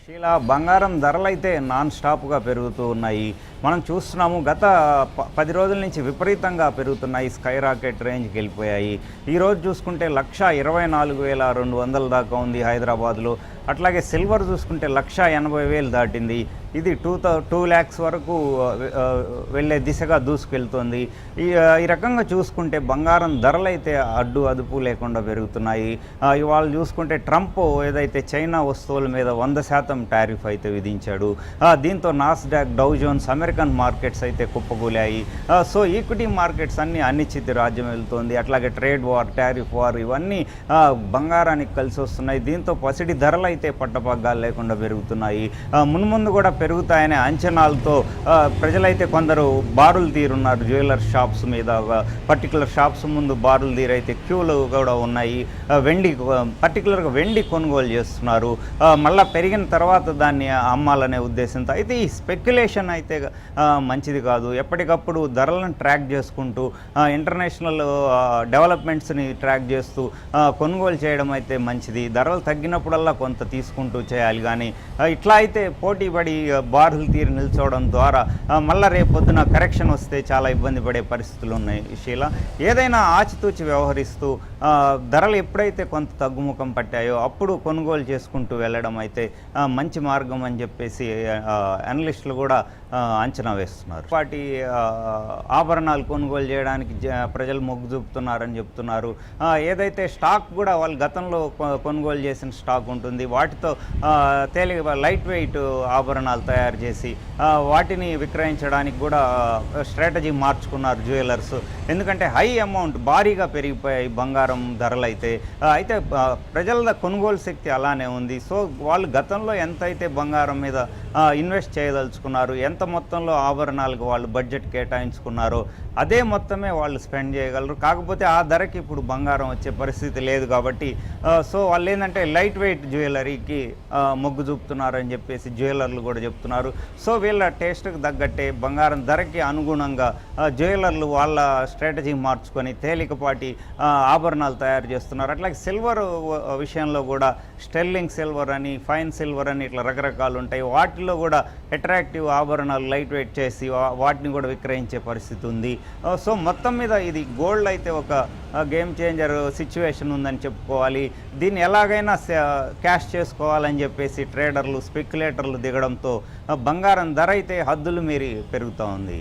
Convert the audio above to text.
షీలా బంగారం ధరలైతే నాన్ స్టాప్గా పెరుగుతూ ఉన్నాయి. మనం చూస్తున్నాము గత 10 రోజుల నుంచి విపరీతంగా పెరుగుతున్నాయి. స్కై రాకెట్ రేంజ్కి వెళ్ళిపోయాయి. ఈరోజు చూసుకుంటే 1,24,200 దాకా ఉంది హైదరాబాద్లో. అట్లాగే సిల్వర్ చూసుకుంటే 1,80,000 దాటింది. ఇది 2 lakhs వరకు వెళ్ళే దిశగా దూసుకెళ్తోంది. ఈ రకంగా చూసుకుంటే బంగారం ధరలైతే అదుపు లేకుండా పెరుగుతున్నాయి. ఇవాళ చూసుకుంటే ట్రంప్ ఏదైతే చైనా వస్తువుల మీద 100% టారిఫ్ అయితే విధించాడు. దీంతో Nasdaq, Dow Jones, American markets అయితే కుప్పకూలాయి. సో ఈక్విటీ మార్కెట్స్ అన్నీ అనిశ్చిత రాజ్యం వెళ్తోంది. అట్లాగే ట్రేడ్ వార్, టారిఫ్ వార్ ఇవన్నీ బంగారానికి కలిసి వస్తున్నాయి. దీంతో పసిడి ధరలు అయితే పట్టపగ్గాలు లేకుండా పెరుగుతున్నాయి. మున్ముందు కూడా పెరుగుతాయనే అంచనాలతో ప్రజలైతే కొందరు బారులు తీరున్నారు. జ్యువెలర్ షాప్స్ మీద, పర్టికులర్ షాప్స్ ముందు బారులు తీరైతే క్యూలు కూడా ఉన్నాయి. పర్టికులర్గా వెండి కొనుగోలు చేస్తున్నారు. మళ్ళీ పెరిగిన తర్వాత దాన్ని అమ్మాలనే ఉద్దేశంతో. అయితే ఈ స్పెక్యులేషన్ అయితే మంచిది కాదు. ఎప్పటికప్పుడు ధరలను ట్రాక్ చేసుకుంటూ ఇంటర్నేషనల్ డెవలప్మెంట్స్ని ట్రాక్ చేస్తూ కొనుగోలు చేయడం అయితే మంచిది. ధరలు తగ్గినప్పుడల్లా కొంత తీసుకుంటూ చేయాలి. కానీ ఇట్లా అయితే పోటీ పడి బారులు తీరి నిల్చోవడం ద్వారా మళ్ళీ రేపొద్దున కరెక్షన్ వస్తే చాలా ఇబ్బంది పడే పరిస్థితులు ఉన్నాయి. షీలా ఏదైనా ఆచితూచి వ్యవహరిస్తూ ధరలు ఎప్పుడైతే కొంత తగ్గుముఖం పట్టాయో అప్పుడు కొనుగోలు చేసుకుంటూ వెళ్ళడం అయితే మంచి మార్గం అని చెప్పేసి అనలిస్టులు కూడా అంచనా వేస్తున్నారు. వాటి ఆభరణాలు కొనుగోలు చేయడానికి ప్రజలు మొగ్గు చూపుతున్నారని చెప్తున్నారు. ఏదైతే స్టాక్ కూడా వాళ్ళు గతంలో కొనుగోలు చేసిన స్టాక్ ఉంటుంది, వాటితో లైట్ వెయిట్ ఆభరణాలు తయారు చేసి వాటిని విక్రయించడానికి కూడా స్ట్రాటజీ మార్చుకున్నారు జ్యువెలర్స్. ఎందుకంటే హై అమౌంట్ భారీగా పెరిగిపోయాయి బంగారం ధరలు అయితే. ప్రజల కొనుగోలు శక్తి అలానే ఉంది. సో వాళ్ళు గతంలో ఎంత అయితే బంగారం మీద ఇన్వెస్ట్ చేయదలుచుకున్నారు, ఎంత మొత్తంలో ఆభరణాలకు వాళ్ళు బడ్జెట్ కేటాయించుకున్నారో అదే మొత్తమే వాళ్ళు స్పెండ్ చేయగలరు. కాకపోతే ఆ ధరకి ఇప్పుడు బంగారం వచ్చే పరిస్థితి లేదు కాబట్టి సో వాళ్ళు ఏంటంటే లైట్ వెయిట్ జ్యువెలరీకి మొగ్గు చూపుతున్నారని చెప్పేసి జ్యువెలర్లు కూడా చెప్తున్నారు. సో వీళ్ళ టేస్ట్కి తగ్గట్టే బంగారం ధరకి అనుగుణంగా జ్యువెలర్లు వాళ్ళ స్ట్రాటజీ మార్చుకొని తేలికపాటి ఆభరణాలు తయారు చేస్తున్నారు. అట్లాగే సిల్వర్ విషయంలో కూడా స్టెర్లింగ్ సిల్వర్ అని, ఫైన్ సిల్వర్ అని ఇట్లా రకరకాలు ఉంటాయి. వాటిలో కూడా అట్రాక్టివ్ ఆభరణాలు లైట్ వెయిట్ చేసి వాటిని కూడా విక్రయించే పరిస్థితి ఉంది. సో మొత్తం మీద ఇది గోల్డ్ అయితే ఒక గేమ్ చేంజర్ సిచ్యువేషన్ ఉందని చెప్పుకోవాలి. దీన్ని ఎలాగైనా క్యాష్ చేసుకోవాలని చెప్పేసి ట్రేడర్లు, స్పెక్యులేటర్లు దిగడంతో బంగారం ధర అయితే హద్దులు మీరి పెరుగుతూ ఉంది.